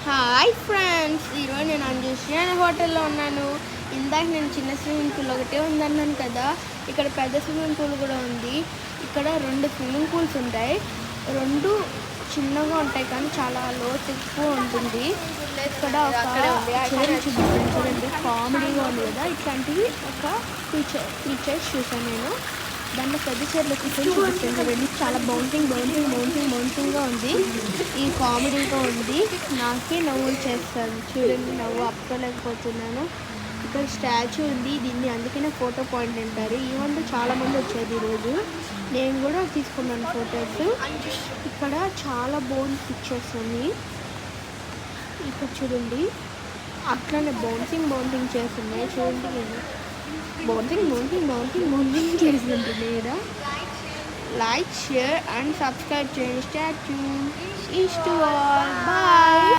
Hi friends, ఈరోజు నేను అంజుశ్రీ హోటల్లో ఉన్నాను. ఇందాక నేను చిన్న స్విమ్మింగ్ పూల్ ఒకటే ఉందన్నాను కదా, ఇక్కడ పెద్ద స్విమ్మింగ్ పూల్ కూడా ఉంది. ఇక్కడ 2 స్విమ్మింగ్ పూల్స్ ఉంటాయి. 2 చిన్నగా ఉంటాయి కానీ చాలా లోతు ఎక్కువ ఉంటుంది. ఇక్కడ ఒక చూడండి, కామెడీగా ఉంది కదా. ఇట్లాంటివి ఒక 3 చైర్స్ చూసాను నేను. దాంట్లో పెద్ద చైర్లు చూపిస్తాను. చాలా బౌన్సింగ్గా ఉంది. ఈ కామెడీగా ఉంది. నాకే నవ్వులు చేస్తాను. చూడండి, నవ్వు అప్పలేకపోతున్నాను. ఇక్కడ స్టాచ్యూ ఉంది. దీన్ని అందుకనే ఫోటో పాయింట్ అంటారు. ఈవెంట్ చాలామంది వచ్చేది ఈరోజు. నేను కూడా తీసుకున్నాను ఫొటోస్. ఇక్కడ చాలా బాగుంది పిక్చర్స్ ఉన్నాయి. ఇక్కడ చూడండి, అట్లనే బౌన్సింగ్ చేస్తున్నాయి. చూడండి, నేను బౌన్సింగ్ చేస్తుంటుంది ఇక్కడ. లైక్, షేర్ అండ్ సబ్స్క్రైబ్ చేయండి. Stay tuned. ఈస్ టు ఆల్. బాయ్.